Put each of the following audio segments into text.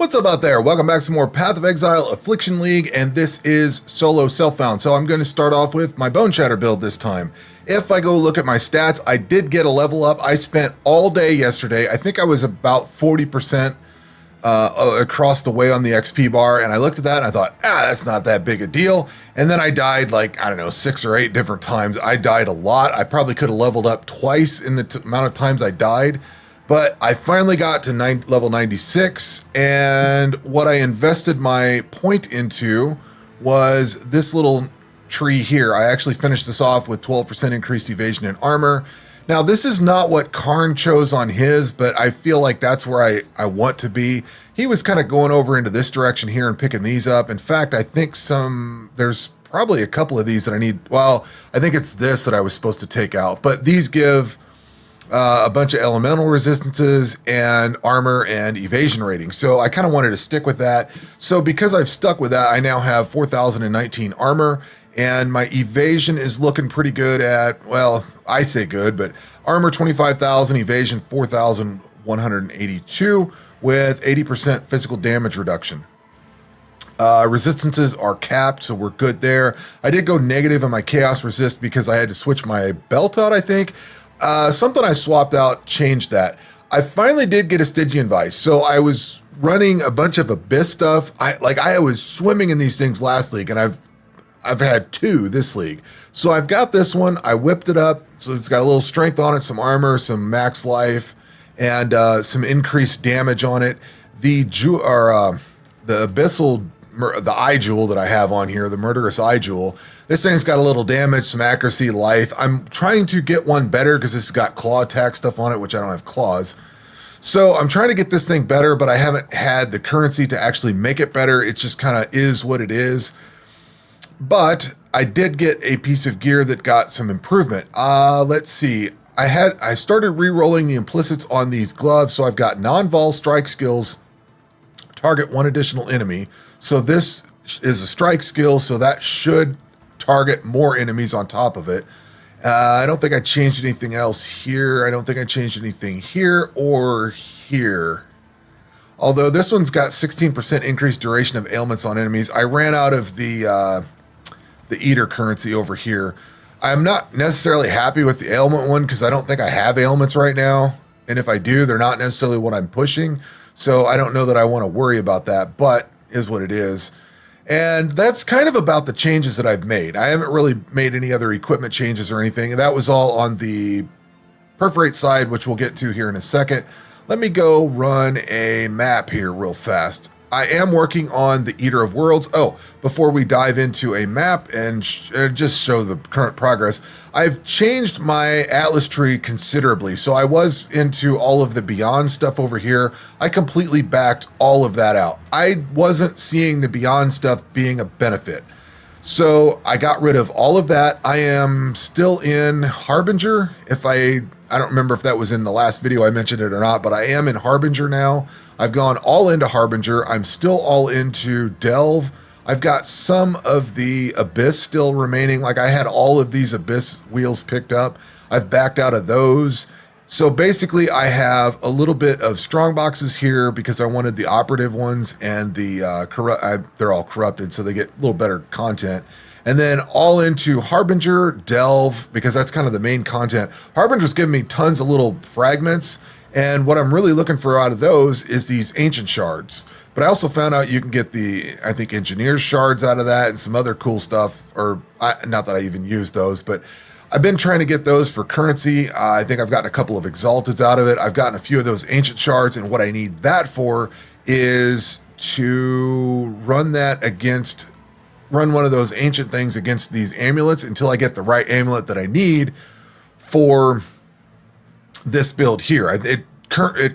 What's up out there? Welcome back to some more Path of Exile Affliction League, and this is solo self-found. So I'm going to start off with my Bone Shatter build this time. If I go look at my stats, I did get a level up. I spent all day yesterday. I think I was about 40% across the way on the XP bar, and I looked at that and I thought, that's not that big a deal. And then I died like, I don't know, 6 or 8 different times. I died a lot. I probably could have leveled up twice in the amount of times I died. But I finally got to level 96, and what I invested my point into was this little tree here. I actually finished this off with 12% increased evasion and armor. Now, this is not what Karn chose on his, but I feel like that's where I want to be. He was kind of going over into this direction here and picking these up. In fact, I think there's probably a couple of these that I need. Well, I think it's this that I was supposed to take out, but these give a bunch of elemental resistances and armor and evasion rating. So I kind of wanted to stick with that. So because I've stuck with that, I now have 4,019 armor, and my evasion is looking pretty good at, well, I say good, but armor 25,000, evasion 4,182 with 80% physical damage reduction. Resistances are capped, so we're good there. I did go negative on my chaos resist because I had to switch my belt out, I think. Something I swapped out changed that. I finally did get a Stygian Vice. So I was running a bunch of Abyss stuff. I was swimming in these things last league, and I've had 2 this league. So I've got this one. I whipped it up. So it's got a little strength on it, some armor, some max life, and some increased damage on it. The Abyssal, the Eye Jewel that I have on here, the Murderous Eye Jewel, this thing's got a little damage, some accuracy, life. I'm trying to get one better because it's got claw attack stuff on it, which I don't have claws. So I'm trying to get this thing better, but I haven't had the currency to actually make it better. It just kind of is what it is. But I did get a piece of gear that got some improvement. Let's see. I started re-rolling the implicits on these gloves, so I've got non-vol strike skills, target 1 additional enemy. So this is a strike skill, so that should target more enemies on top of it. I don't think I changed anything else here. I don't think I changed anything here or here. Although this one's got 16% increased duration of ailments on enemies. I ran out of the Eater currency over here. I'm not necessarily happy with the ailment one because I don't think I have ailments right now. And if I do, they're not necessarily what I'm pushing. So I don't know that I want to worry about that, but is what it is. And that's kind of about the changes that I've made. I haven't really made any other equipment changes or anything. And that was all on the perforate side, which we'll get to here in a second. Let me go run a map here real fast. I am working on the Eater of Worlds. Oh, before we dive into a map and just show the current progress, I've changed my Atlas tree considerably. So I was into all of the Beyond stuff over here. I completely backed all of that out. I wasn't seeing the Beyond stuff being a benefit. So I got rid of all of that. I am still in Harbinger. I don't remember if that was in the last video I mentioned it or not, but I am in Harbinger now. I've gone all into Harbinger. I'm still all into Delve. I've got some of the Abyss still remaining. Like I had all of these Abyss wheels picked up. I've backed out of those. So basically I have a little bit of strong boxes here because I wanted the operative ones, and they're all corrupted, so they get a little better content. And then all into Harbinger, Delve, because that's kind of the main content. Harbinger's giving me tons of little fragments, and what I'm really looking for out of those is these ancient shards. But I also found out you can get I think engineer's shards out of that and some other cool stuff, not that I even use those, but I've been trying to get those for currency. I think I've gotten a couple of exalteds out of it. I've gotten a few of those ancient shards, and what I need that for is to run one of those ancient things against these amulets until I get the right amulet that I need for this build here. It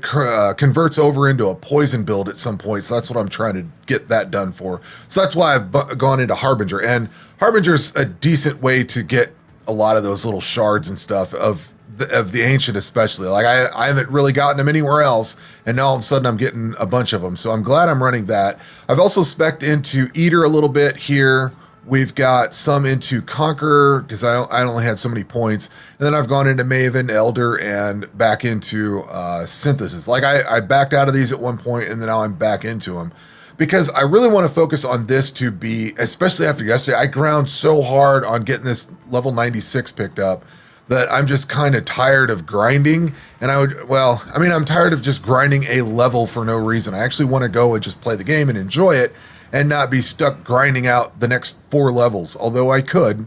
converts over into a poison build at some point, so that's what I'm trying to get that done for. So that's why I've gone into Harbinger, and Harbinger's a decent way to get a lot of those little shards and stuff of the ancient, especially. Like I haven't really gotten them anywhere else, and now all of a sudden I'm getting a bunch of them. So I'm glad I'm running that. I've also spec'd into Eater a little bit here We've got some into Conqueror because I only had so many points. And then I've gone into Maven, Elder, and back into Synthesis. Like I backed out of these at one point, and then now I'm back into them. Because I really want to focus on this to be, especially after yesterday, I ground so hard on getting this level 96 picked up that I'm just kind of tired of grinding. And I'm tired of just grinding a level for no reason. I actually want to go and just play the game and enjoy it and not be stuck grinding out the next 4 levels. Although I could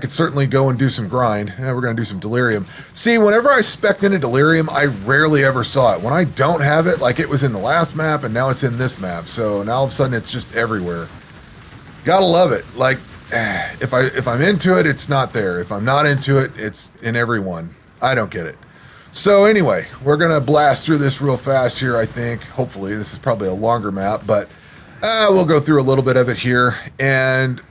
certainly go and do some grind. We're going to do some Delirium. See, whenever I spec'd into Delirium, I rarely ever saw it. When I don't have it, like it was in the last map and now it's in this map. So now all of a sudden it's just everywhere. Gotta love it. Like, if I'm into it, it's not there. If I'm not into it, it's in every one. I don't get it. So anyway, we're going to blast through this real fast here, I think. Hopefully, this is probably a longer map, but we'll go through a little bit of it here and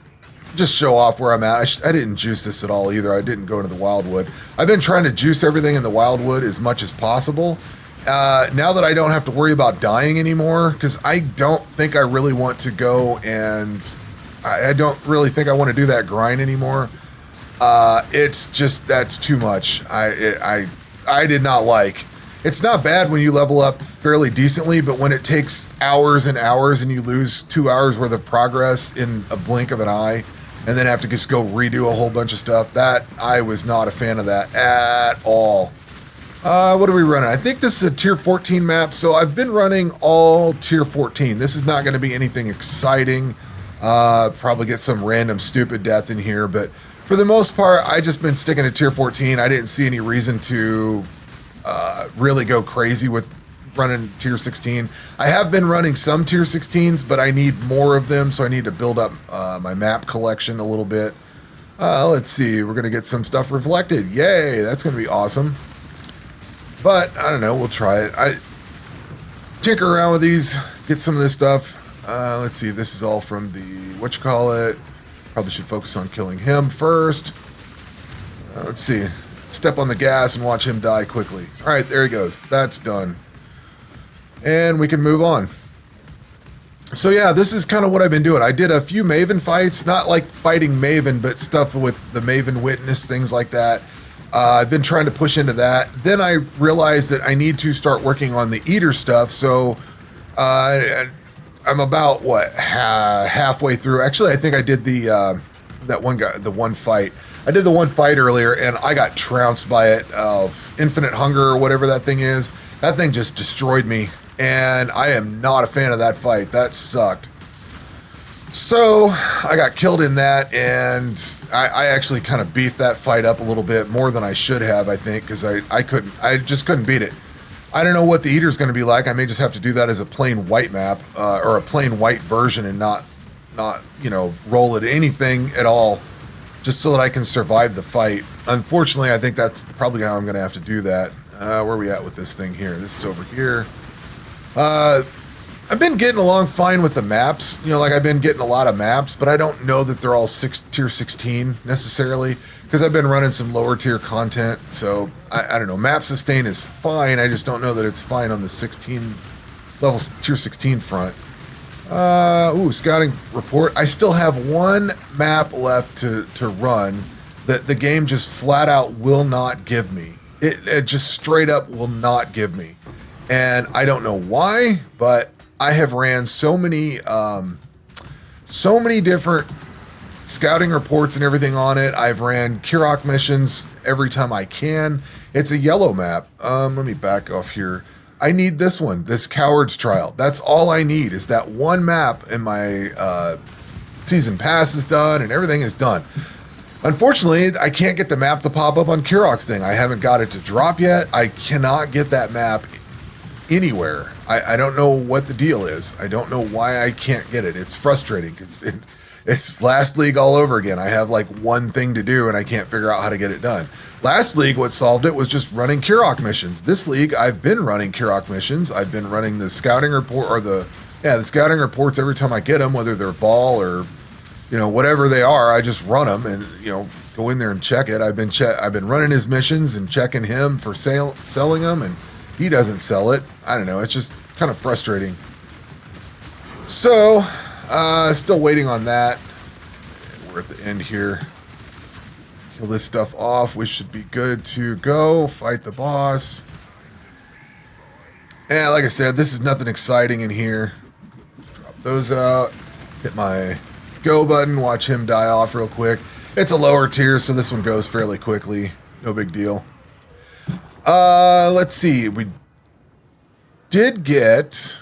just show off where I'm at. I didn't juice this at all either. I didn't go into the Wildwood. I've been trying to juice everything in the Wildwood as much as possible. Now that I don't have to worry about dying anymore, because I don't think I really want to go and I don't really think I want to do that grind anymore. It's just, that's too much. I did not like. It's not bad when you level up fairly decently, but when it takes hours and hours and you lose 2 hours worth of progress in a blink of an eye, and then have to just go redo a whole bunch of stuff, that I was not a fan of that at all. What are we running? I think this is a tier 14 map, so I've been running all tier 14. This is not going to be anything exciting. Probably get some random stupid death in here, but for the most part, I just been sticking to tier 14. I didn't see any reason to really go crazy with running tier 16. I have been running some tier 16s, but I need more of them, so I need to build up my map collection a little bit. Let's see, we're going to get some stuff reflected. Yay, that's going to be awesome. But, I don't know, we'll try it. I tinker around with these, get some of this stuff. Let's see, this is all from the, probably should focus on killing him first. Let's see, step on the gas and watch him die quickly. All right, there he goes. That's done. And we can move on. So yeah, this is kind of what I've been doing. I did a few Maven fights, not like fighting Maven, but stuff with the Maven Witness, things like that. I've been trying to push into that. Then I realized that I need to start working on the Eater stuff. So I'm about, halfway through. Actually, I think I did the one fight. I did the one fight earlier, and I got trounced by it, of Infinite Hunger or whatever that thing is. That thing just destroyed me. And I am not a fan of that fight. That sucked. So I got killed in that, and I actually kind of beefed that fight up a little bit more than I should have, I think, because I just couldn't beat it. I don't know what the Eater's going to be like. I may just have to do that as a plain white map, or a plain white version, and not roll it anything at all, just so that I can survive the fight. Unfortunately, I think that's probably how I'm going to have to do that. Where are we at with this thing here? This is over here. I've been getting along fine with the maps. I've been getting a lot of maps, but I don't know that they're all tier 16 necessarily, because I've been running some lower tier content. So I don't know. Map sustain is fine. I just don't know that it's fine on the 16 level tier 16 front. Scouting report. I still have one map left to run that the game just flat out will not give me. It just straight up will not give me. And I don't know why, but I have ran so many different scouting reports and everything on it. I've ran Kirok missions every time I can. It's a yellow map. Let me back off here. I need this one, this Coward's Trial. That's all I need, is that one map, and my season pass is done and everything is done. Unfortunately, I can't get the map to pop up on Kirok's thing. I haven't got it to drop yet. I cannot get that map anywhere. I don't know what the deal is. I don't know why I can't get it. It's frustrating because it's last league all over again. I have like one thing to do and I can't figure out how to get it done. Last league, what solved it was just running Kirok missions. This league, I've been running Kirok missions. I've been running the scouting report, or the scouting reports every time I get them, whether they're Vol or whatever they are. I just run them and go in there and check it. I've been running his missions and checking him for selling them, and he doesn't sell it. I don't know. It's just kind of frustrating. So, still waiting on that. we're at the end here. Kill this stuff off. We should be good to go. Fight the boss. And like I said, this is nothing exciting in here. Drop those out. Hit my go button. Watch him die off real quick. It's a lower tier, so this one goes fairly quickly. No big deal. Let's see. I did get,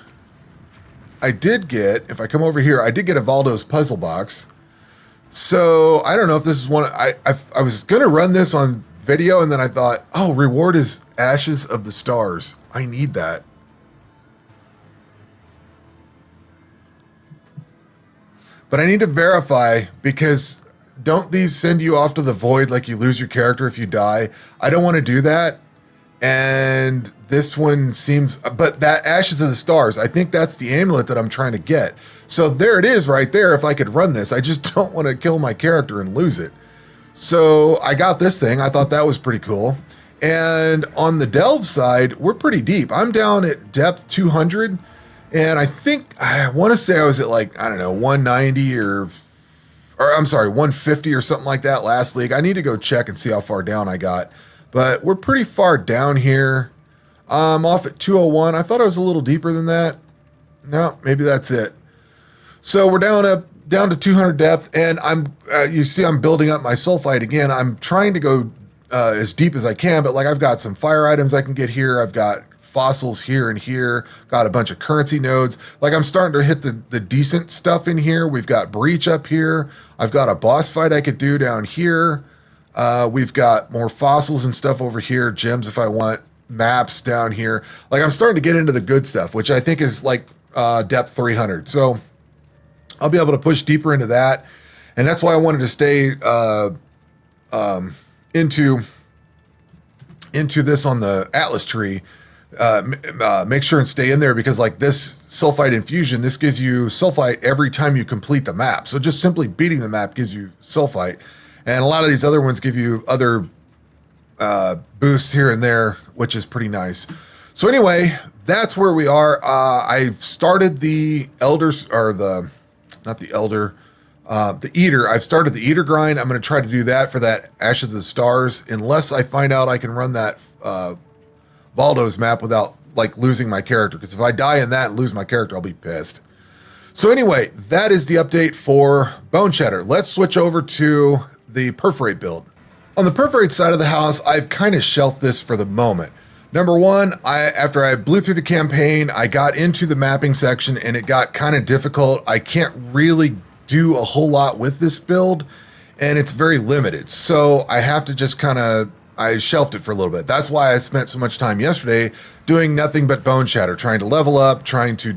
if I come over here, I did get a Valdo's puzzle box. So I don't know if this is one. I was gonna run this on video, and then I thought, oh, reward is Ashes of the Stars. I need that. But I need to verify, because don't these send you off to the void, like you lose your character if you die? I don't want to do that. And this one seems, but that Ashes of the Stars, I think that's the amulet that I'm trying to get. So there it is right there. If I could run this, I just don't want to kill my character and lose it. So I got this thing. I thought that was pretty cool. And on the delve side, we're pretty deep. I'm down at depth 200. And I think, I want to say I was at like, I don't know, 190 or I'm sorry, 150 or something like that last league. I need to go check and see how far down I got. But we're pretty far down here. I'm off at 201. I thought I was a little deeper than that. No, maybe that's it. So we're down to 200 depth, and you see I'm building up my sulfite again. I'm trying to go as deep as I can, but like I've got some fire items I can get here. I've got fossils here and here. Got a bunch of currency nodes. Like I'm starting to hit the decent stuff in here. We've got breach up here. I've got a boss fight I could do down here. We've got more fossils and stuff over here, gems if I want, maps down here. Like I'm starting to get into the good stuff, which I think is like depth 300. So I'll be able to push deeper into that. And that's why I wanted to stay into this on the Atlas tree. Make sure and stay in there, because like this sulfite infusion, this gives you sulfite every time you complete the map. So just simply beating the map gives you sulfite. And a lot of these other ones give you other boosts here and there, which is pretty nice. So anyway, that's where we are. I've started the elders, or the eater. I've started the eater grind. I'm going to try to do that for that Ashes of the Stars, unless I find out I can run that Valdo's map without like losing my character. Because if I die in that and lose my character, I'll be pissed. So anyway, that is the update for Bone Shatter. Let's switch over to the Perforate build. On the Perforate side of the house, I've kind of shelved this for the moment. Number one, after I blew through the campaign, I got into the mapping section and it got kind of difficult. I can't really do a whole lot with this build, and it's very limited. So I have to just I shelved it for a little bit. That's why I spent so much time yesterday doing nothing but Bone Shatter, trying to level up, trying to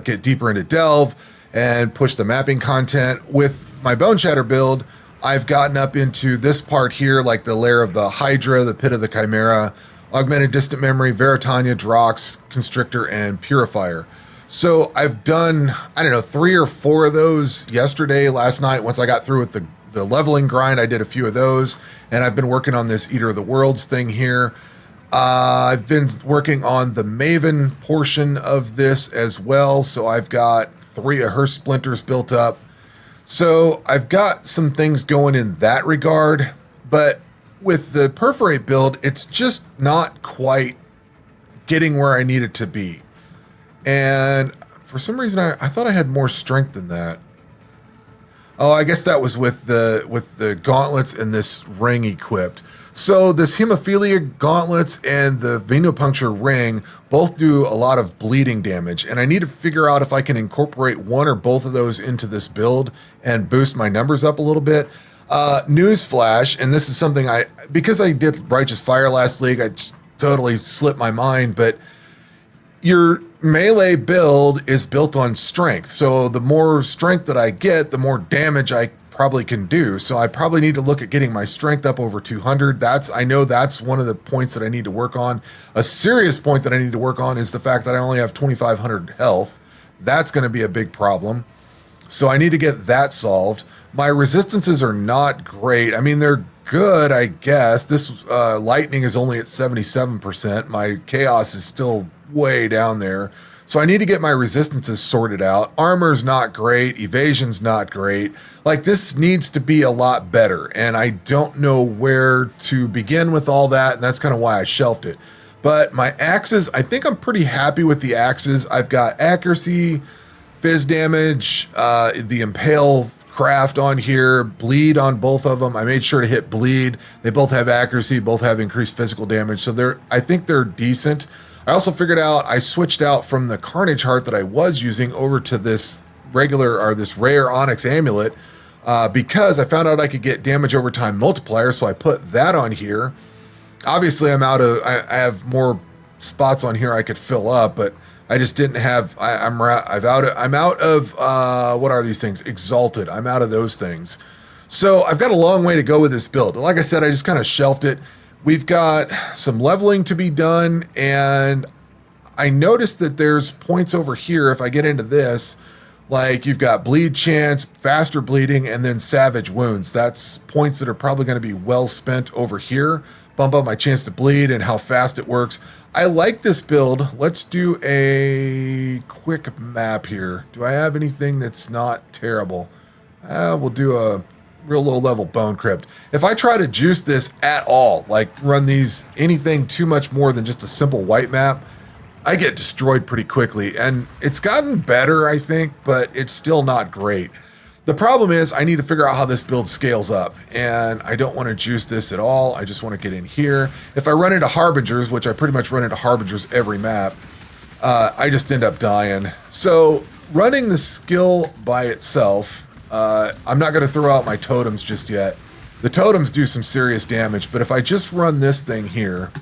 get deeper into Delve and push the mapping content. With my Bone Shatter build, I've gotten up into this part here, like the lair of the Hydra, the Pit of the Chimera, Augmented Distant Memory, Veritania, Drox, Constrictor, and Purifier. So I've done, I don't know, 3 or 4 of those yesterday, last night. Once I got through with the leveling grind, I did a few of those, and I've been working on this Eater of the Worlds thing here. I've been working on the Maven portion of this as well, so I've got 3 of her splinters built up. So I've got some things going in that regard, but with the Perforate build, it's just not quite getting where I need it to be. And for some reason, I thought I had more strength than that. Oh, I guess that was with the gauntlets and this ring equipped. So this hemophilia gauntlets and the venopuncture ring both do a lot of bleeding damage, and I need to figure out if I can incorporate one or both of those into this build and boost my numbers up a little bit. Newsflash, and this is something because I did Righteous Fire last league, I totally slipped my mind, but your melee build is built on strength. So the more strength that I get, the more damage I probably can do. So I probably need to look at getting my strength up over 200. I know that's one of the points that I need to work on. A serious point that I need to work on is the fact that I only have 2,500 health. That's going to be a big problem. So I need to get that solved. My resistances are not great. I mean, they're good, I guess. This lightning is only at 77%. My chaos is still way down there. So I need to get my resistances sorted out. Armor's not great. Evasion's not great. Like, this needs to be a lot better. And I don't know where to begin with all that. And that's kind of why I shelved it. But my axes, I think I'm pretty happy with the axes. I've got accuracy, fizz damage, the impale craft on here, bleed on both of them. I made sure to hit bleed. They both have accuracy, both have increased physical damage. So I think they're decent. I also figured out I switched out from the Carnage Heart that I was using over to this this rare Onyx Amulet because I found out I could get damage over time multiplier. So I put that on here. Obviously, I have more spots on here I could fill up, but I just didn't have. I'm out of what are these things? Exalted. I'm out of those things. So I've got a long way to go with this build. Like I said, I just kind of shelved it. We've got some leveling to be done, and I noticed that there's points over here. If I get into this, like you've got bleed chance, faster bleeding, and then savage wounds. That's points that are probably going to be well spent over here. Bump up my chance to bleed and how fast it works. I like this build. Let's do a quick map here. Do I have anything that's not terrible? We'll do a real low level bone crypt. If I try to juice this at all, like run these anything too much more than just a simple white map, I get destroyed pretty quickly. And it's gotten better, I think, but it's still not great. The problem is I need to figure out how this build scales up, and I don't want to juice this at all. I just want to get in here. If I run into Harbingers, which I pretty much run into Harbingers every map, I just end up dying. So running the skill by itself, I'm not going to throw out my totems just yet. The totems do some serious damage, but if I just run this thing here,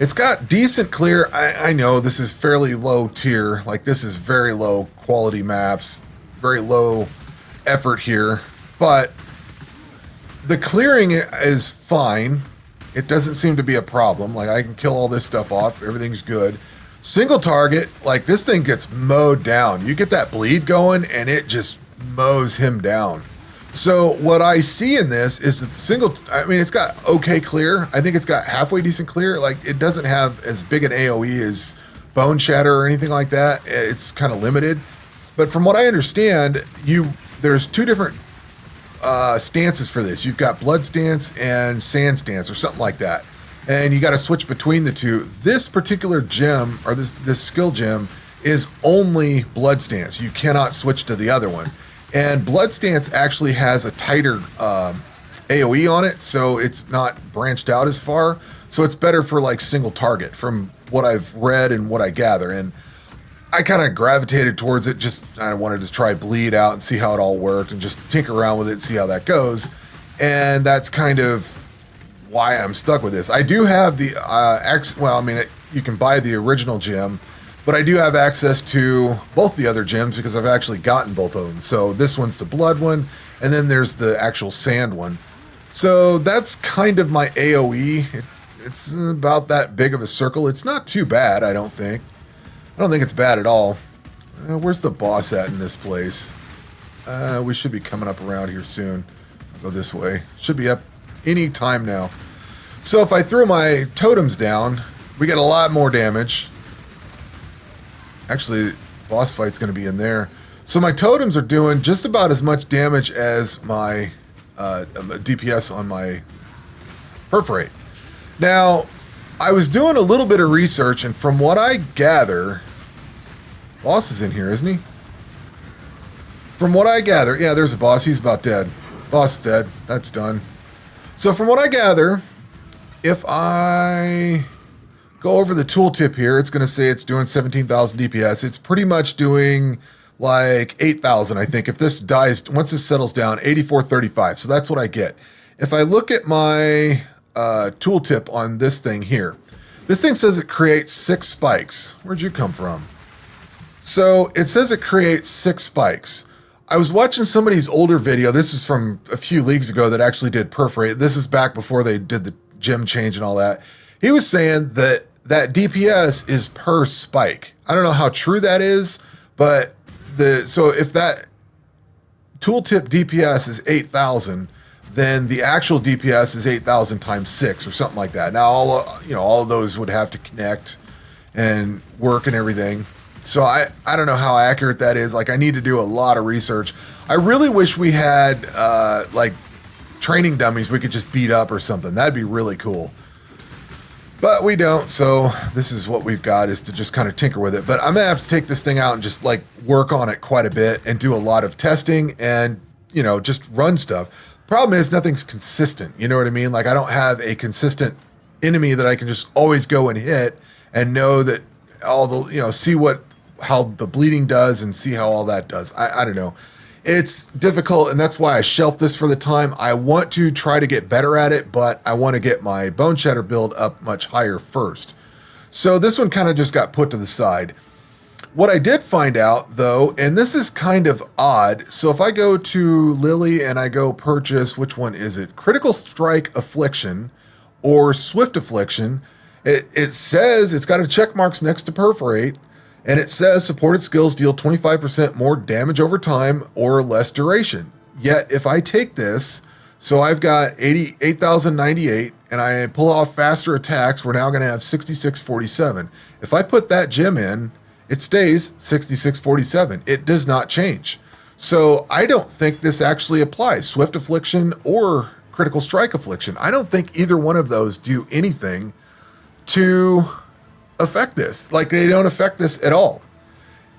it's got decent clear. I know this is fairly low tier. Like, this is very low quality maps, very low effort here, but the clearing is fine. It doesn't seem to be a problem. Like, I can kill all this stuff off. Everything's good. Single target, like, this thing gets mowed down. You get that bleed going and it just mows him down. So what I see in this is that it's got okay clear. I think it's got halfway decent clear. Like, it doesn't have as big an AoE as Bone Shatter or anything like that. It's kind of limited. But from what I understand, there's two different stances for this. You've got Blood Stance and Sand Stance or something like that. And you got to switch between the two. This particular gem, or this skill gem, is only Blood Stance. You cannot switch to the other one. And Blood Stance actually has a tighter AoE on it, so it's not branched out as far. So it's better for like single target from what I've read and what I gather. And I kind of gravitated towards it. I wanted to try bleed out and see how it all worked and just tinker around with it and see how that goes. And that's kind of why I'm stuck with this. I do have the you can buy the original gem, but I do have access to both the other gems because I've actually gotten both of them. So this one's the blood one, and then there's the actual sand one. So that's kind of my AoE. It's about that big of a circle. It's not too bad, I don't think. I don't think it's bad at all. Where's the boss at in this place? We should be coming up around here soon. I'll go this way. Should be up any time now. So if I throw my totems down, we get a lot more damage. Actually, boss fight's going to be in there. So my totems are doing just about as much damage as my DPS on my perforate. Now, I was doing a little bit of research, and from what I gather, boss is in here, isn't he? From what I gather, yeah, there's a boss. He's about dead. Boss is dead. That's done. So from what I gather, if I go over the tooltip here, it's going to say it's doing 17,000 DPS. It's pretty much doing like 8,000, I think. If this dies, once this settles down, 8435. So that's what I get. If I look at my tooltip on this thing here, this thing says it creates 6 spikes. Where'd you come from? So it says it creates 6 spikes. I was watching somebody's older video. This is from a few leagues ago that actually did perforate. This is back before they did the gem change and all that. He was saying that DPS is per spike. I don't know how true that is, but so if that tooltip DPS is 8,000, then the actual DPS is 8,000 times 6 or something like that. Now, all of those would have to connect and work and everything. So I don't know how accurate that is. Like, I need to do a lot of research. I really wish we had like training dummies we could just beat up or something. That'd be really cool. But we don't, so this is what we've got, is to just kind of tinker with it. But I'm going to have to take this thing out and just like work on it quite a bit and do a lot of testing and, you know, just run stuff. Problem is, nothing's consistent. You know what I mean? Like, I don't have a consistent enemy that I can just always go and hit and know that all the, you know, see how the bleeding does and see how all that does. I don't know. It's difficult, and that's why I shelved this for the time. I want to try to get better at it, but I want to get my Bone Shatter build up much higher first. So this one kind of just got put to the side. What I did find out, though, and this is kind of odd. So if I go to Lily and I go purchase, which one is it? Critical Strike Affliction or Swift Affliction. It says it's got a check marks next to Perforate. And it says supported skills deal 25% more damage over time or less duration. Yet if I take this, so I've got 8,098 and I pull off faster attacks, we're now going to have 6647. If I put that gem in, it stays 6647. It does not change. So I don't think this actually applies. Swift Affliction or Critical Strike Affliction. I don't think either one of those do anything to affect this. Like, they don't affect this at all.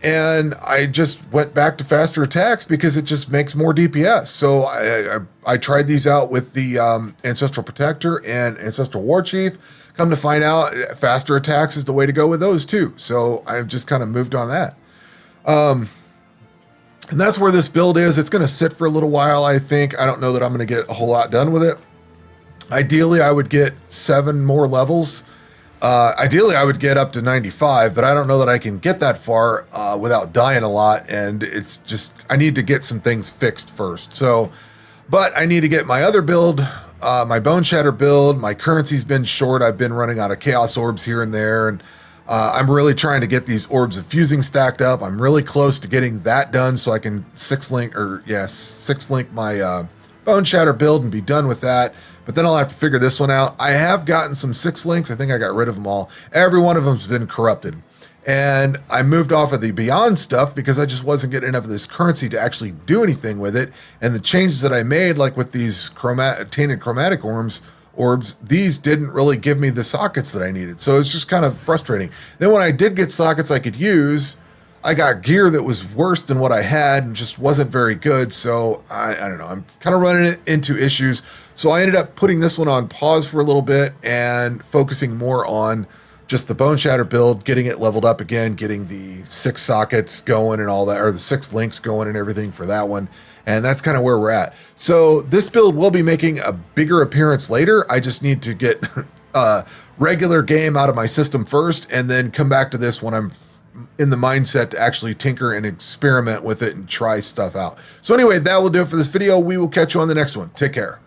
And I just went back to faster attacks because it just makes more DPS. So I tried these out with the Ancestral Protector and Ancestral War Chief. Come to find out, faster attacks is the way to go with those too. So I've just kind of moved on that. And that's where this build is. It's going to sit for a little while, I think. I don't know that I'm going to get a whole lot done with it. Ideally, I would get 7 more levels. Ideally, I would get up to 95, but I don't know that I can get that far without dying a lot, and it's just, I need to get some things fixed first. So, but I need to get my other build, my Bone Shatter build. My currency's been short. I've been running out of Chaos Orbs here and there, and I'm really trying to get these Orbs of Fusing stacked up. I'm really close to getting that done so I can 6-link my Bone Shatter build and be done with that. But then I'll have to figure this one out. I have gotten some 6-links. I think I got rid of them all. Every one of them's been corrupted. And I moved off of the Beyond stuff because I just wasn't getting enough of this currency to actually do anything with it. And the changes that I made, like with these tainted chromatic orbs, these didn't really give me the sockets that I needed. So it's just kind of frustrating. Then when I did get sockets I could use, I got gear that was worse than what I had and just wasn't very good. So I don't know. I'm kind of running into issues. So I ended up putting this one on pause for a little bit and focusing more on just the Bone Shatter build, getting it leveled up again, getting the 6 sockets going and all that, or the 6 links going and everything for that one. And that's kind of where we're at. So this build will be making a bigger appearance later. I just need to get a regular game out of my system first and then come back to this when I'm in the mindset to actually tinker and experiment with it and try stuff out. So anyway, that will do it for this video. We will catch you on the next one. Take care.